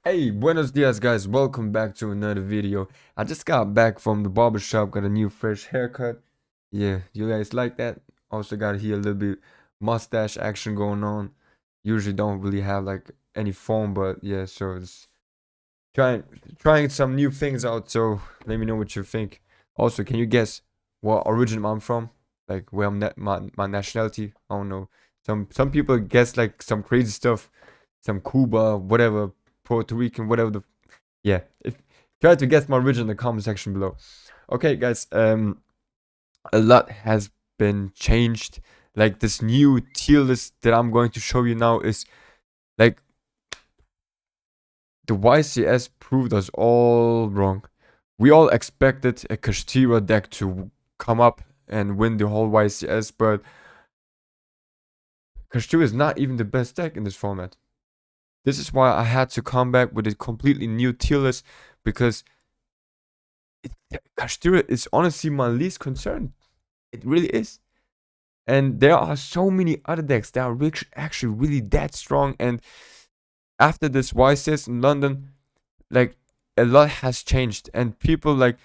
Hey, buenos dias, guys. Welcome back to another video. I just got back from the barber shop, got a new fresh haircut. Yeah, you guys like that? Also got here a little bit mustache action going on. Usually don't really have like any foam, but yeah, so it's trying trying some new things out. So let me know what you think. Also, can you guess what origin I'm from? Like where my nationality? I don't know. Some people guess like some crazy stuff, some Cuba, whatever, Puerto Rican, whatever the yeah. If try to guess my origin in the comment section below. Okay, guys. A lot has been changed. Like this new tier list that I'm going to show you now is like the YCS proved us all wrong. We all expected a Kashtira deck to come up and win the whole YCS, but Kashtira is not even the best deck in this format. This is why I had to come back with a completely new tier list because Kashtira is honestly my least concern. It really is. And there are so many other decks that are actually really that strong. And after this YCS in London, like a lot has changed. And people like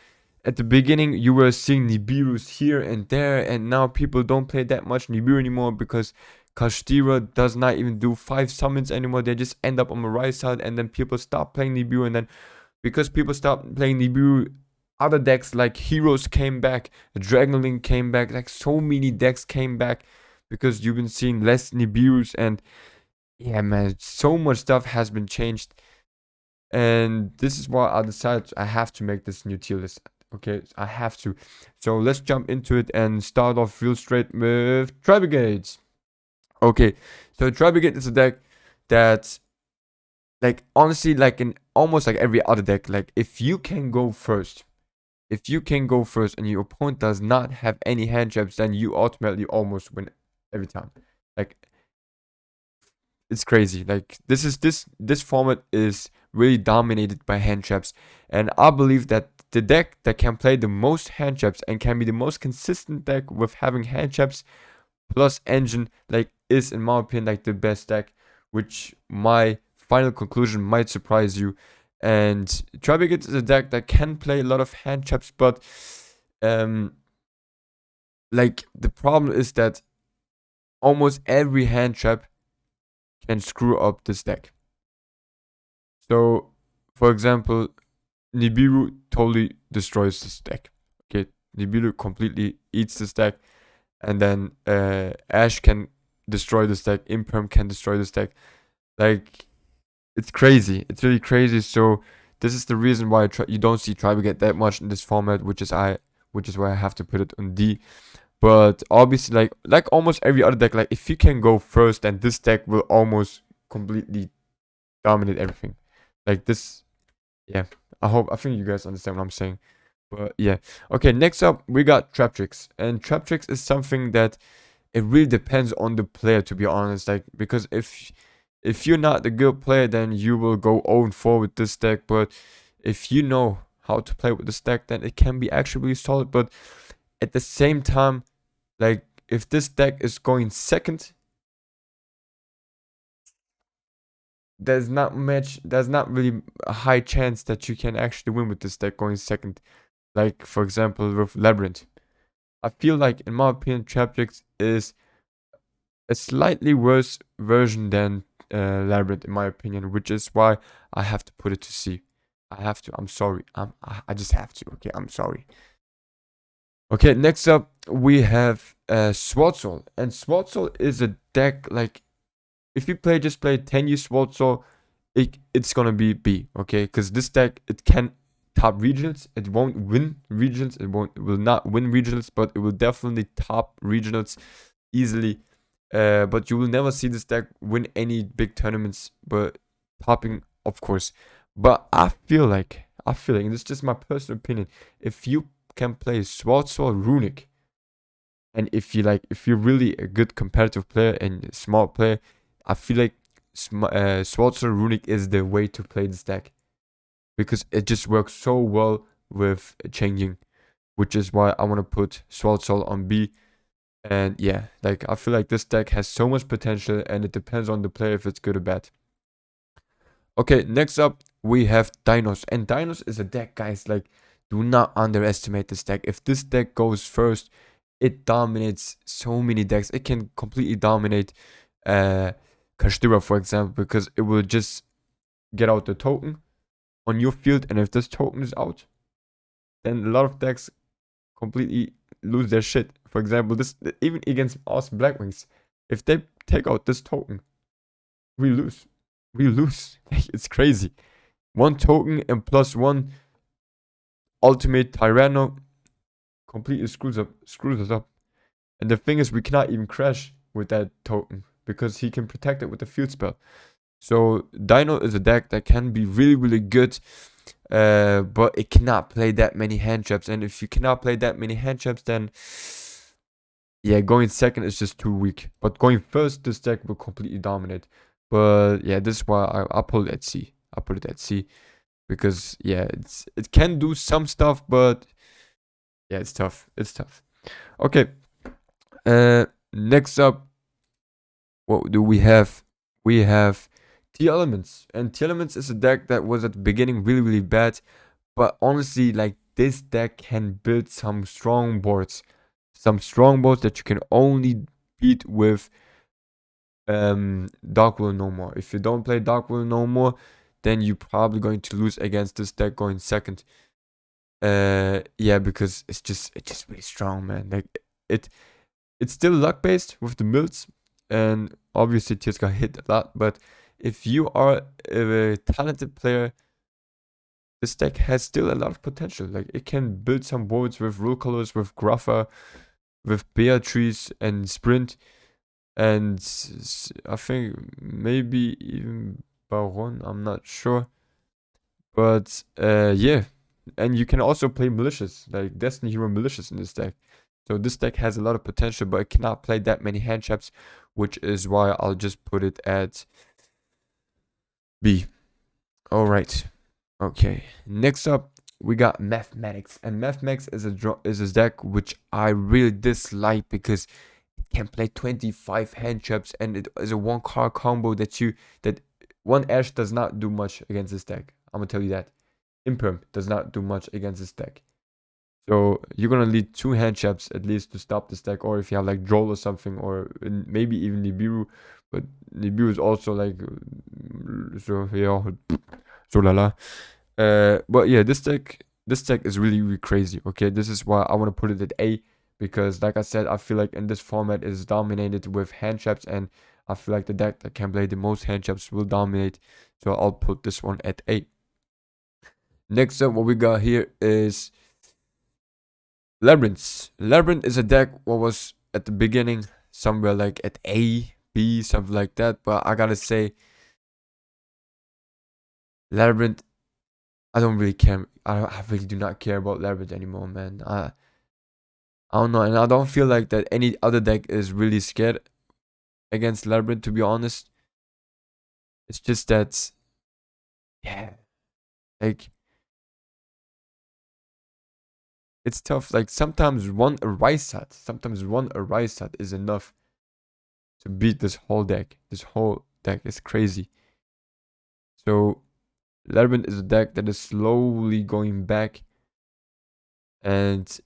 at the beginning you were seeing Nibiru's here and there, and now people don't play that much Nibiru anymore because Kashtira does not even do 5 summons anymore. They just end up on the right side, and then people stop playing Nibiru, and then because people stopped playing Nibiru, other decks like Heroes came back, Dragonlink came back, like so many decks came back because you've been seeing less Nibirus, and yeah, man, so much stuff has been changed. And this is why I decided I have to make this new tier list. Okay, I have to. So let's jump into it and start off real straight with Tribigate. Okay, so Tribigate is a deck that, like, honestly, like in almost like every other deck, like if you can go first and your opponent does not have any hand traps, then you ultimately almost win every time. Like it's crazy. Like this format is really dominated by hand traps, and I believe that the deck that can play the most hand traps and can be the most consistent deck with having hand traps plus engine, like, is in my opinion like the best deck, which my final conclusion might surprise you. And Tribigate is a deck that can play a lot of hand traps, but um like the problem is that almost every hand trap can screw up this deck. So for example, Nibiru totally destroys this deck. Okay, Nibiru completely eats this deck, and then Ash can destroy this deck, Imperm can destroy this deck. Like it's crazy. It's really crazy. So this is the reason why you don't see Tribigate that much in this format, which is why I have to put it on D. But obviously, like almost every other deck, like if you can go first, then this deck will almost completely dominate everything. Like this, yeah. I think you guys understand what I'm saying. But yeah. Okay, next up we got Trap Tricks. And Trap Tricks is something that it really depends on the player, to be honest. Like because if you're not the good player, then you will go 0-4 with this deck. But if you know how to play with this deck, then it can be actually really solid. But at the same time, like if this deck is going second, there's not really a high chance that you can actually win with this deck going second. Like for example with Labyrinth. I feel like in my opinion Traptrix is a slightly worse version than Labyrinth in my opinion, which is why I have to put it to C. I have to. I'm sorry. I just have to. Okay, I'm sorry. Okay, next up we have Swordsol. And Swordsol is a deck like if you just play 10 use Swordsol, it's gonna be B, okay? Because this deck it can top regionals. It won't win regionals. It will not win regionals, but it will definitely top regionals easily. But you will never see this deck win any big tournaments, but topping, of course. But and this is just my personal opinion. If you can play Swordsol Runic, and if you're really a good competitive player and a smart player, I feel like Swordsol Runic is the way to play this deck because it just works so well with changing, which is why I want to put Swordsol on B. And yeah, like I feel like this deck has so much potential, and it depends on the player if it's good or bad. Okay, next up we have Dinos. And Dinos is a deck, guys. Like, do not underestimate this deck. If this deck goes first, it dominates so many decks. It can completely dominate Kashtira, for example, because it will just get out the token on your field. And if this token is out, then a lot of decks completely lose their shit. For example, this even against us Blackwings, if they take out this token, we lose. We lose. It's crazy. One token and +1 ultimate Tyranno completely screws us up. And the thing is, we cannot even crash with that token because he can protect it with the field spell. So Dino is a deck that can be really, really good, but it cannot play that many hand traps. And if you cannot play that many hand traps, then yeah, going second is just too weak. But going first, this deck will completely dominate. But yeah, this is why I put it at C. I put it at C because yeah, it can do some stuff, but yeah, it's tough. It's tough. Okay. Next up, what do we have? We have Tierlist. And Tierlist is a deck that was at the beginning really, really bad. But honestly, like, this deck can build some strong boards. Some strong boards that you can only beat with Dark Will No More. If you don't play Dark Will No More, then you're probably going to lose against this deck going second. Yeah, because it's just really strong, man. Like, it's still luck based with the mills, and obviously Tears got hit a lot. But if you are a talented player, this deck has still a lot of potential. Like, it can build some boards with rule colors, with Gruffer, with Beatrice and Sprint, and I think maybe even Baron. I'm not sure, but yeah. And you can also play malicious, like Destiny Hero malicious in this deck. So this deck has a lot of potential, but it cannot play that many hand traps, which is why I'll just put it at B. All right. Okay. Next up, we got Mathematics, and Mathematics is a deck which I really dislike because it can play 25 hand traps, and it is a one card combo that one Ash does not do much against this deck. I'm gonna tell you that. Imperm does not do much against this deck. So you're gonna need 2 hand traps at least to stop this deck, or if you have like Droll or something, or maybe even Nibiru. But Nibiru is also like so yeah, so la la. But yeah, this deck is really, really crazy. Okay, this is why I want to put it at A, because like I said, I feel like in this format it is dominated with hand traps, and I feel like the deck that can play the most hand traps will dominate. So I'll put this one at A. Next up, what we got here is Labyrinth. Labyrinth is a deck what was at the beginning somewhere like at A, B, something like that. But I gotta say, Labyrinth, I don't really care. I really do not care about Labyrinth anymore, man. I don't know, and I don't feel like that any other deck is really scared against Labyrinth, to be honest. It's just that, yeah, like, it's tough. Like, sometimes one Arisat is enough to beat this whole deck. This whole deck is crazy. So Labyrinth is a deck that is slowly going back, and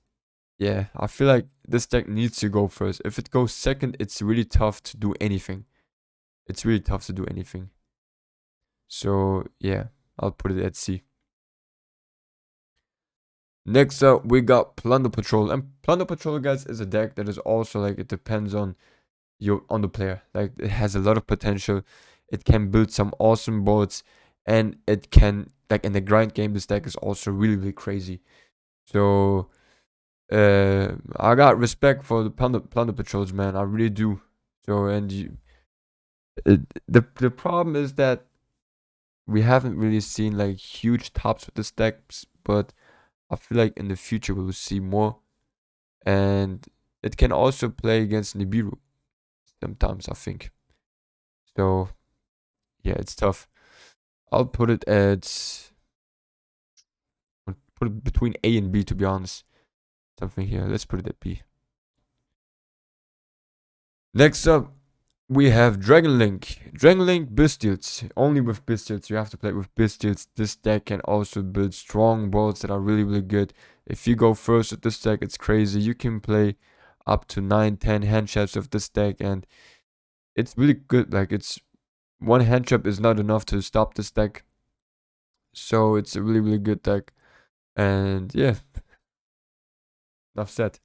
yeah, I feel like this deck needs to go first. If it goes second, it's really tough to do anything. It's really tough to do anything. So yeah, I'll put it at C. Next up, we got Plunder Patrol, and Plunder Patrol, guys, is a deck that is also like, it depends on the player. Like, it has a lot of potential. It can build some awesome boards, and it can, like, in the grind game, this deck is also really, really crazy. So I got respect for the Plunder Patrols, man. I really do. So, and the problem is that we haven't really seen like huge tops with this deck, but I feel like in the future we will see more. And it can also play against Nibiru sometimes, I think. So yeah, it's tough. I'll put it between A and B, to be honest. Something here. Let's put it at B. Next up, We have Dragon Link. Dragon Link Bistilts. Only with Bistilts. You have to play with Bistilts. This deck can also build strong boards that are really, really good. If you go first with this deck, it's crazy. You can play up to 9, 10 hand traps with this deck, and it's really good. Like, it's one hand trap is not enough to stop this deck. So it's a really, really good deck. And yeah, enough said.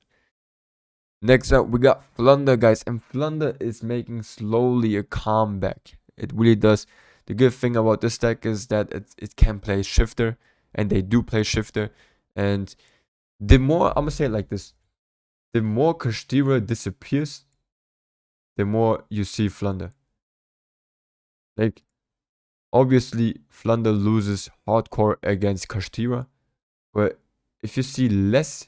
Next up, we got Flunder, guys, and Flunder is making slowly a comeback. It really does. The good thing about this deck is that it can play Shifter, and they do play Shifter. And the more, I'm gonna say it like this, the more Kashtira disappears, the more you see Flunder. Like, obviously, Flunder loses hardcore against Kashtira, but if you see less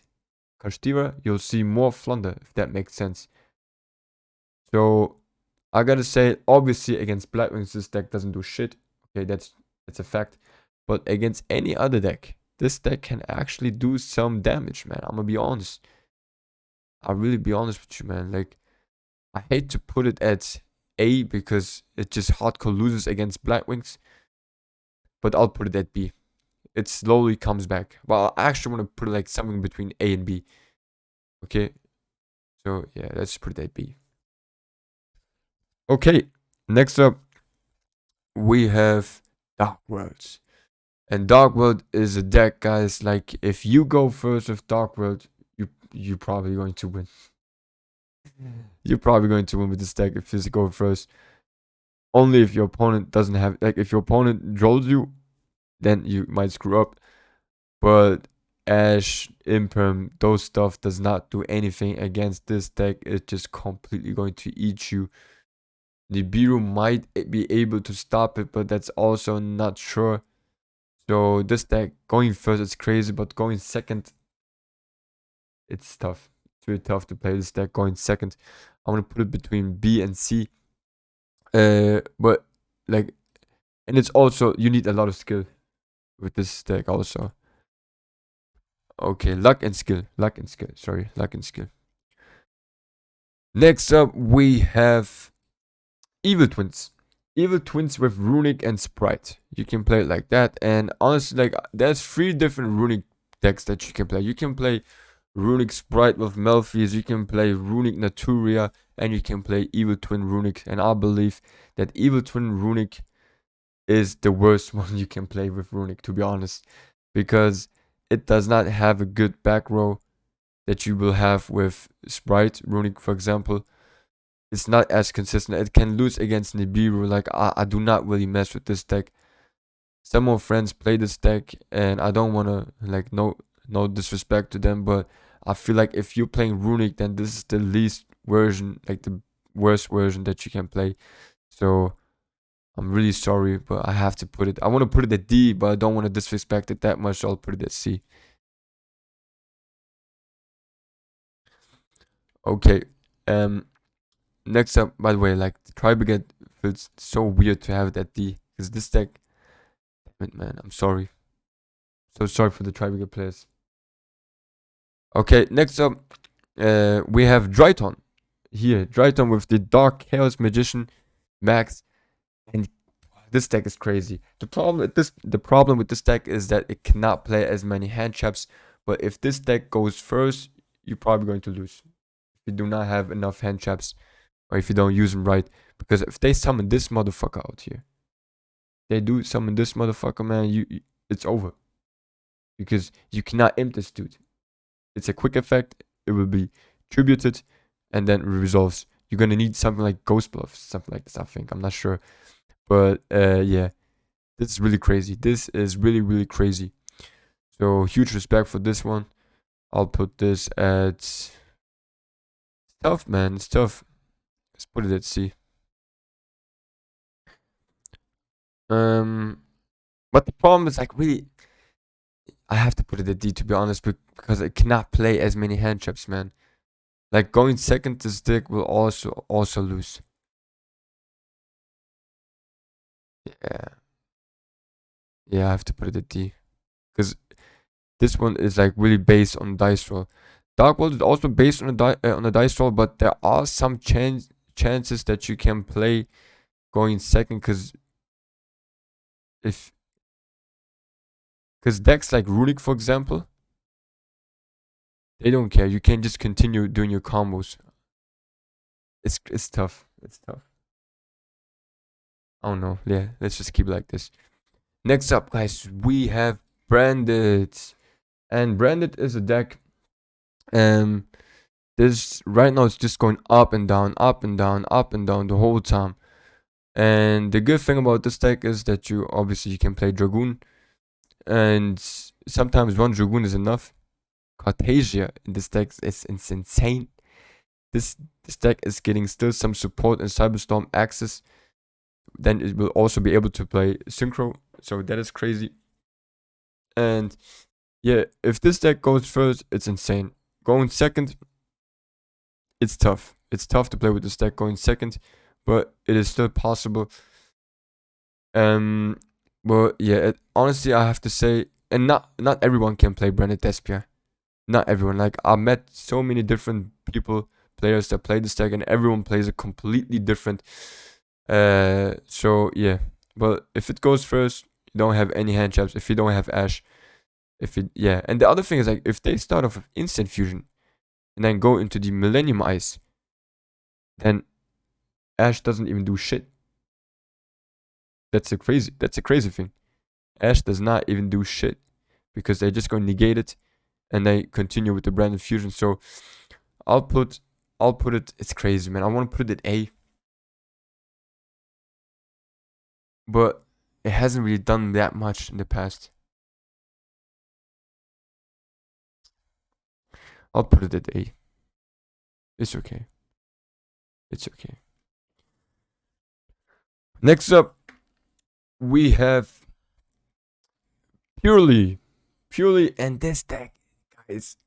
Kashtira, you'll see more Flunder, if that makes sense. So I gotta say, obviously against Blackwings, this deck doesn't do shit. Okay, that's a fact. But against any other deck, this deck can actually do some damage, man. I'm gonna be honest. I'll really be honest with you, man. Like, I hate to put it at A because it just hardcore loses against Blackwings. But I'll put it at B. It slowly comes back. Well, I actually want to put it like something between A and B. Okay. So yeah, let's put it at B. Okay. Next up, we have Dark Worlds. And Dark World is a deck, guys. Like, if you go first with Dark World, you're probably going to win. You're probably going to win with this deck if you go first. Only if your opponent doesn't have, like, if your opponent draws you, then you might screw up. But Ash, Imperm, those stuff does not do anything against this deck. It's just completely going to eat you. Nibiru might be able to stop it, but that's also not sure. So this deck, going first, it's crazy, but going second, it's tough. It's really tough to play this deck going second. I'm gonna put it between B and C. But like, and it's also, you need a lot of skill with this deck also. Okay, luck and skill. Sorry, luck and skill. Next up, we have Evil Twins. Evil Twins with Runic and Sprite. You can play it like that. And honestly, like, there's 3 different Runic decks that you can play. You can play Runic Sprite with Melfi's. You can play Runic Naturia. And you can play Evil Twin Runic. And I believe that Evil Twin Runic is the worst one you can play with Runic, to be honest. Because it does not have a good back row that you will have with Sprite Runic, for example. It's not as consistent. It can lose against Nibiru. Like, I do not really mess with this deck. Some more friends play this deck, and I don't want to, like, no disrespect to them, but I feel like if you're playing Runic, then this is the least version, like the worst version that you can play. So I'm really sorry, but I have to put it. I want to put it at D, but I don't want to disrespect it that much, so I'll put it at C. Okay. Next up, by the way, like, the Tri-Brigade feels so weird to have it at D, because this deck, damn it, man, I'm sorry. So sorry for the Tri-Brigade players. Okay, next up, we have Dryton. Here, Dryton with the Dark Chaos Magician Max, and this deck is crazy. The problem with this deck is that it cannot play as many hand traps, but if this deck goes first, you're probably going to lose. If you do not have enough hand traps, or if you don't use them right. Because if they summon this motherfucker out here, they do summon this motherfucker, man, it's over. Because you cannot imp this dude. It's a quick effect, it will be tributed, and then it resolves. You're gonna need something like Ghost Bluff, something like this, I think. I'm not sure. But yeah, this is really crazy. This is really, really crazy. So huge respect for this one. I'll put this at, it's tough, man. It's tough. Let's put it at C. But the problem is, like, really, I have to put it at D, to be honest, because it cannot play as many hand traps, man. Like, going second, this deck will also lose. Yeah, I have to put it at D, because this one is, like, really based on dice roll. Dark World is also based on a dice roll, but there are some chances that you can play going second, if because decks like Runic, for example, they don't care. You can just continue doing your combos. It's tough. It's tough. I don't know. Yeah, let's just keep it like this. Next up, guys, we have Branded. And Branded is a deck. This right now it's just going up and down, up and down, up and down the whole time. And the good thing about this deck is that you can play Dragoon, and sometimes one Dragoon is enough. Cartasia in this deck is insane. This deck is getting still some support in Cyberstorm Axis. Then it will also be able to play Synchro, so that is crazy. And yeah, if this deck goes first, it's insane. Going second, it's tough. It's tough to play with this deck going second, but it is still possible. But yeah, honestly, I have to say, and not everyone can play Branded Despia. Not everyone. Like, I met so many different players that play this deck, and everyone plays a completely different. So yeah, but if it goes first, you don't have any hand traps. If you don't have Ash, and the other thing is, like, if they start off with Instant Fusion and then go into the Millennium Ice, then Ash doesn't even do shit. That's a crazy thing. Ash does not even do shit because they're just going to negate it and they continue with the Branded Fusion. So I'll put it. It's crazy, man. I want to put it at A, but it hasn't really done that much in the past. I'll put it at A. It's okay. It's okay. Next up, we have Purely, and this deck, guys.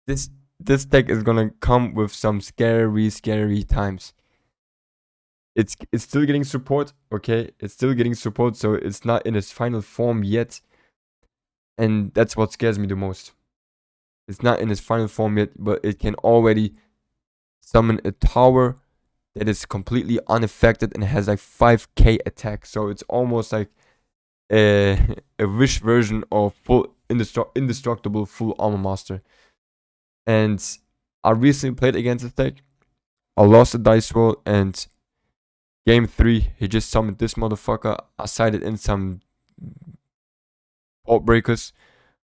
This deck is gonna come with some scary times. It's still getting support, okay? It's still getting support, so it's not in its final form yet. And that's what scares me the most. It's not in its final form yet, but it can already summon a tower that is completely unaffected and has like 5k attack. So it's almost like a wish version of full indestructible full armor master. And I recently played against this deck. I lost a dice roll, and game 3 he just summoned this motherfucker. I sided in some bolt breakers,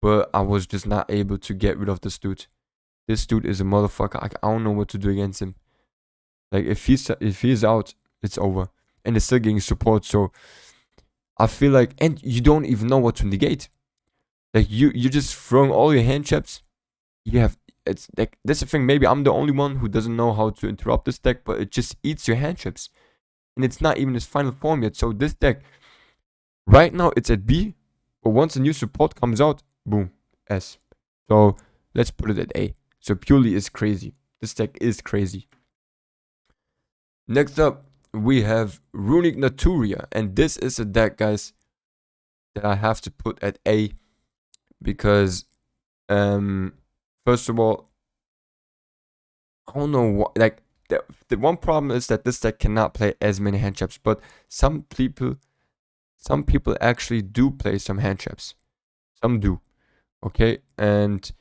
but I was just not able to get rid of this dude. This dude is a motherfucker. I don't know what to do against him. Like, if he's out, it's over. And it's still getting support, so I feel like, and you don't even know what to negate. Like, you're just throwing all your hand traps. It's like, that's the thing. Maybe I'm the only one who doesn't know how to interrupt this deck, but it just eats your hand traps, and it's not even its final form yet. So this deck, right now, it's at B, but once a new support comes out, boom, S. So let's put it at A. So Purely is crazy. This deck is crazy. Next up, we have Runic Naturia, and this is a deck, guys, that I have to put at A because, first of all, I don't know what, like, the one problem is that this deck cannot play as many hand traps, but some people actually do play some hand traps. Some do, okay? And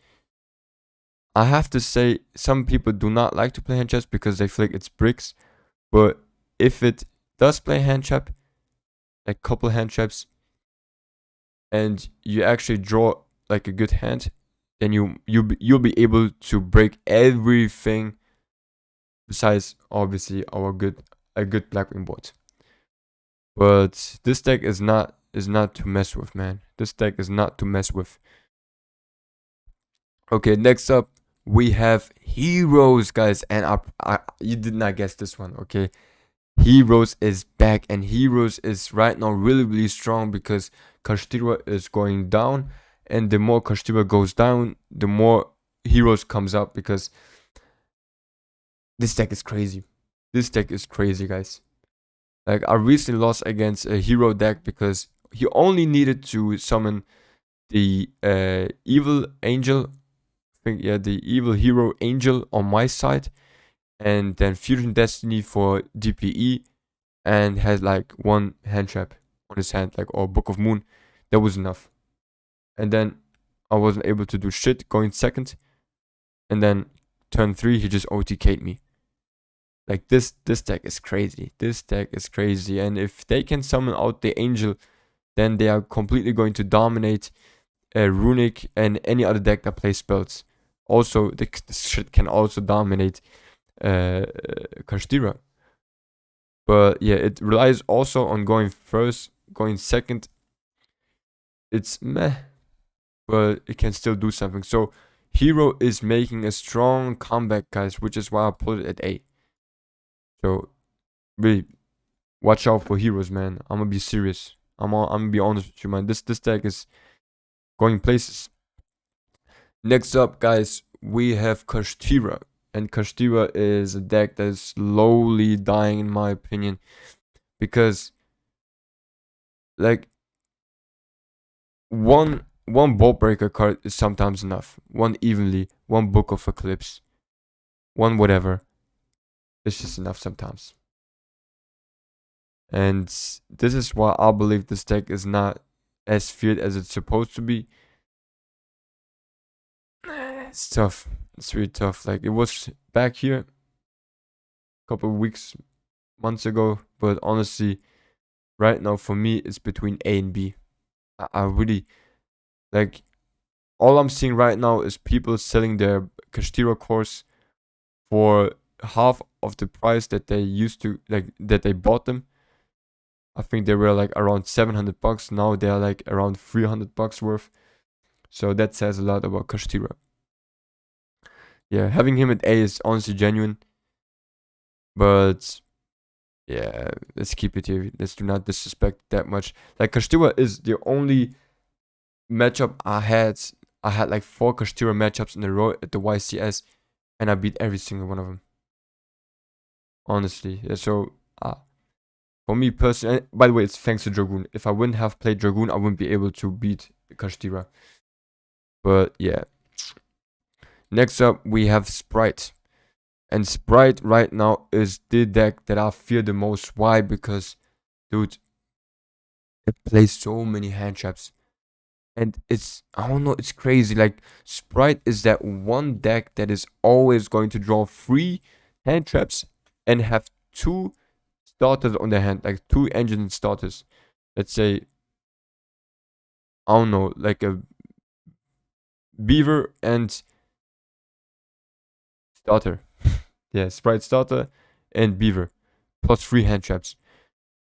I have to say, some people do not like to play hand traps because they feel like it's bricks. But if it does play hand trap, like couple hand traps, and you actually draw like a good hand, then you'll be able to break everything besides obviously a good Blackwing board. But this deck is not to mess with, man. This deck is not to mess with. Okay, next up we have Heroes, guys, and you did not guess this one, okay? Heroes is back, and Heroes is right now really strong because Kashtira is going down, and the more Kashtira goes down, the more Heroes comes up, because this deck is crazy. This deck is crazy, guys. Like, I recently lost against a hero deck because he only needed to summon the evil angel. I think, yeah, the evil hero angel on my side, and then Fusion Destiny for DPE, and had like one hand trap on his hand, like, or Book of Moon. That was enough. And then I wasn't able to do shit going second. And then turn 3, he just OTK'd me. Like, this deck is crazy. This deck is crazy. And if they can summon out the Angel, then they are completely going to dominate Runic and any other deck that plays spells. Also, this shit can also dominate Kashtira. But yeah, it relies also on going first, going second. It's meh, but it can still do something. So Hero is making a strong comeback, guys, which is why I put it at A. So really, watch out for heroes, man. I'm gonna be serious. I'm gonna be honest with you, man. This deck is going places. Next up, guys, we have Kashtira. And Kashtira is a deck that is slowly dying, in my opinion. Because, like, one Bolt Breaker card is sometimes enough. One Evenly, one Book of Eclipse, one whatever. It's just enough sometimes. And this is why I believe this deck is not as feared as it's supposed to be. It's tough. It's really tough. Like, it was back here a couple of weeks, months ago. But honestly, right now for me, it's between A and B. I really, like, all I'm seeing right now is people selling their Kashtira cores for half of the price that they used to, like, that they bought them. I think they were like around $700. Now they are like around $300 worth. So that says a lot about Kashtira. Yeah, having him at A is honestly genuine. But yeah, let's keep it here. Let's do not disrespect that much. Like, Kashtira is the only matchup I had. I had like 4 Kashtira matchups in a row at the YCS, and I beat every single one of them. Honestly, yeah, so for me personally, by the way, it's thanks to Dragoon. If I wouldn't have played Dragoon, I wouldn't be able to beat Kashtira. But yeah. Next up, we have Sprite. And Sprite right now is the deck that I fear the most. Why? Because, dude, it plays so many hand traps. And it's, I don't know, it's crazy. Like, Sprite is that one deck that is always going to draw 3 hand traps and have 2 starters on their hand. Like, 2 engine starters. Let's say, I don't know, like a Beaver and starter. Yeah, Sprite starter and Beaver. Plus 3 hand traps.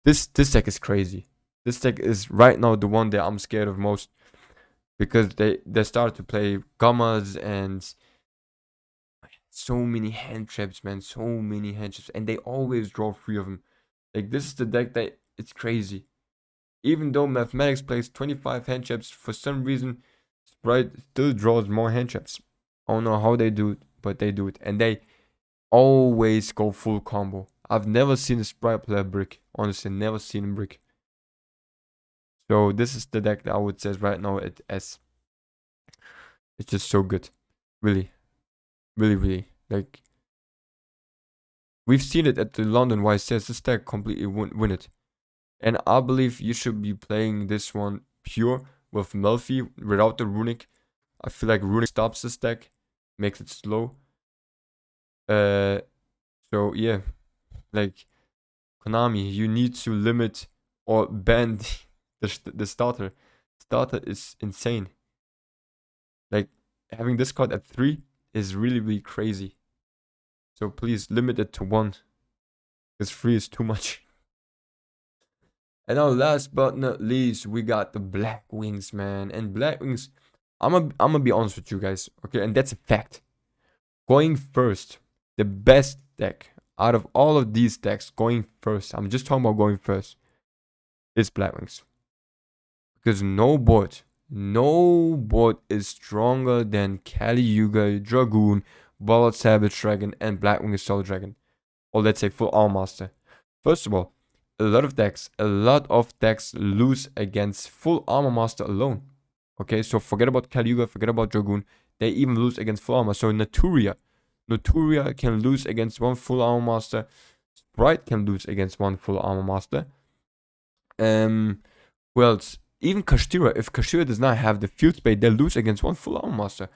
This deck is crazy. This deck is right now the one that I'm scared of most. Because they start to play Gammas and so many hand traps, man. So many hand traps. And they always draw 3 of them. Like, this is the deck that it's crazy. Even though Mathematics plays 25 hand traps, for some reason, Sprite still draws more hand traps. I don't know how they do it, but they do it. And they always go full combo. I've never seen a Sprite play a brick. Honestly, never seen a brick. So this is the deck that I would say right now at S. It's just so good. Really. Really, really. Like, we've seen it at the London YCS. This deck completely win it. And I believe you should be playing this one pure with Melfi without the Runic. I feel like Runic stops this deck, makes it slow. So yeah, like, Konami, you need to limit or ban the starter. Starter is insane. Like, having this card at 3 is really, really crazy. So please limit it to 1. Because 3 is too much. And now last but not least, we got the Black Wings, man. And Black Wings, I'm gonna be honest with you guys, okay? And that's a fact. Going first, the best deck out of all of these decks, going first, I'm just talking about going first, is Black Wings. Because no board is stronger than Kali Yuga, Dragoon, Ballad Savage Dragon, and Blackwing Soul Dragon. Or let's say Full Armor Master. First of all, a lot of decks lose against Full Armor Master alone. Okay, so forget about Kali Yuga, forget about Dragoon. They even lose against Full Armor. So Naturia, Noturia can lose against one full armor master. Sprite can lose against one full armor master. Well, even Kashtira, if Kashtira does not have the field spade, they lose against one full armor master.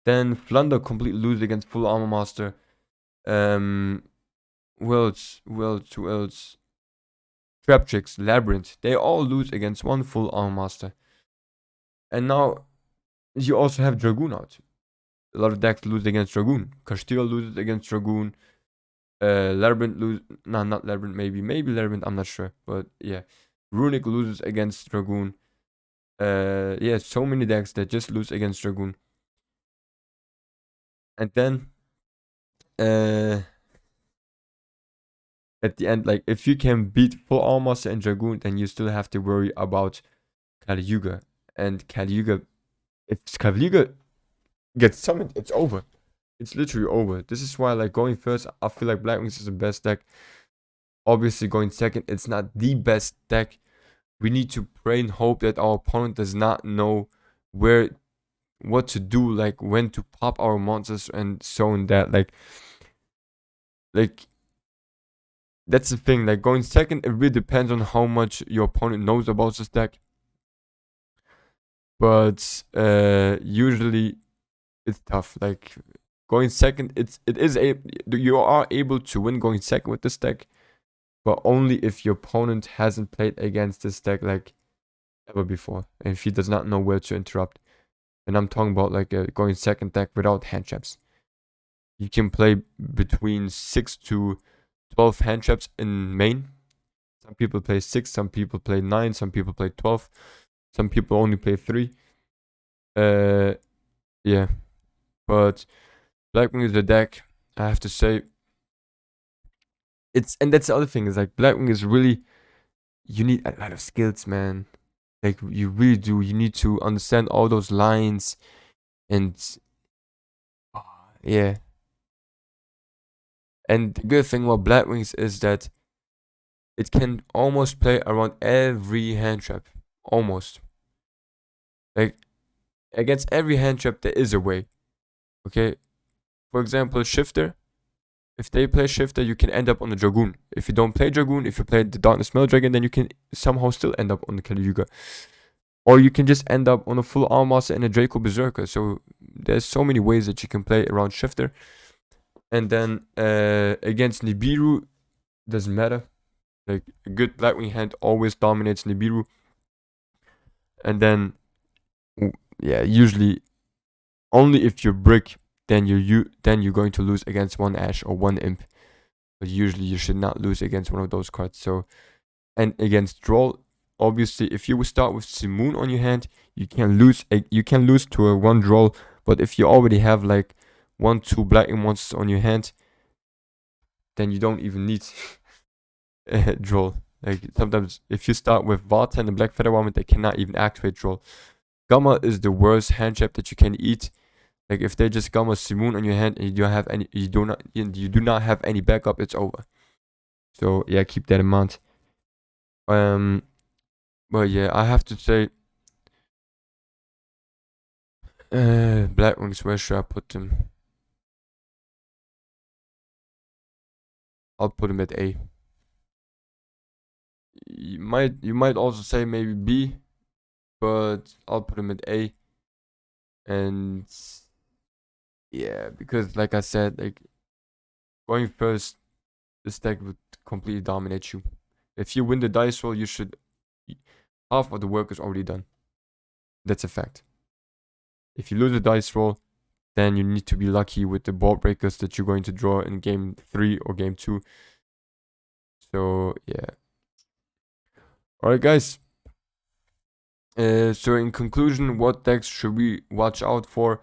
Then Flunder completely lose against full armor master. Who else? Traptrix, Labyrinth, they all lose against one full armor master. And now you also have Dragoon out. A lot of decks lose against Dragoon. Kashtira loses against Dragoon. Labyrinth lose, no, not Labyrinth, maybe Labyrinth, I'm not sure, but yeah. Runic loses against Dragoon. Yeah, so many decks that just lose against Dragoon. And then, at the end, like, if you can beat full armor master and Dragoon, then you still have to worry about Kali Yuga. And Kali Yuga, if Kali Yuga gets summoned, it's over. It's literally over. This is why, like, going first, I feel like Black Wings is the best deck. Obviously, going second, it's not the best deck. We need to pray and hope that our opponent does not know what to do, like when to pop our monsters and so on that. Like that's the thing. Like going second, it really depends on how much your opponent knows about this deck. But usually it's tough. Like going second, you are able to win going second with this deck, but only if your opponent hasn't played against this deck like ever before, and if he does not know where to interrupt. And I'm talking about like going second deck without hand traps. You can play between 6 to 12 hand traps in main. Some people play 6, some people play 9, some people play 12, some people only play 3. Yeah. But Blackwing is the deck, I have to say. And that's the other thing, is like Blackwing is really, you need a lot of skills, man. Like you really do. You need to understand all those lines and yeah. And the good thing about Blackwings is that it can almost play around every hand trap. Almost. Like, against every hand trap, there is a way. Okay? For example, Shifter. If they play Shifter, you can end up on the Dragoon. If you don't play Dragoon, if you play the Darkness Smell Dragon, then you can somehow still end up on the Kali Yuga. Or you can just end up on a full Arm Master and a Draco Berserker. So, there's so many ways that you can play around Shifter. And then, against Nibiru, doesn't matter. Like, a good Blackwing hand always dominates Nibiru. And then, yeah, usually only if you brick, then you're going to lose against one Ash or one Imp. But usually you should not lose against one of those cards. So, and against Droll, obviously, if you would start with Simoon on your hand, you can lose. You can lose to a one Droll. But if you already have like 1-2 Blackwing monsters on your hand, then you don't even need Droll. Like sometimes, if you start with Vartan and Black Feather Woman, they cannot even activate Droll. Gamma is the worst hand trap that you can eat. Like if they just Gamma Simoon on your hand and you do not have any backup, it's over. So yeah, keep that in mind. But yeah, I have to say, Blackwings, where should I put them? I'll put them at A. You might also say maybe B, but I'll put them at A. And yeah, because like I said, like going first, this deck would completely dominate you. If you win the dice roll, half of the work is already done. That's a fact. If you lose the dice roll, then you need to be lucky with the ball breakers that you're going to draw in game 3 or game 2. So yeah. Alright guys. So in conclusion, what decks should we watch out for?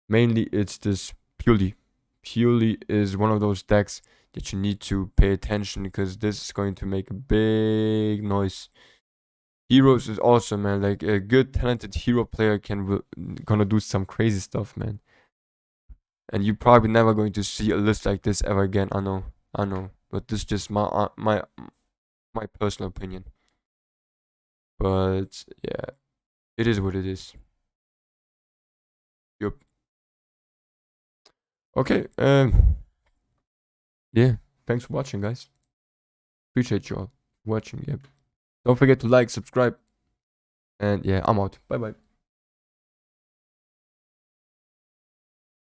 Mainly it's this Purely. Purely is one of those decks that you need to pay attention, because this is going to make a big noise. Heroes is awesome, man. Like a good talented hero player gonna do some crazy stuff, man. And you're probably never going to see a list like this ever again. I know, but this is just my personal opinion. But yeah, it is what it is. Yup. Okay, yeah, thanks for watching, guys. Appreciate you all watching. Yeah, don't forget to like, subscribe, and yeah, I'm out. Bye bye.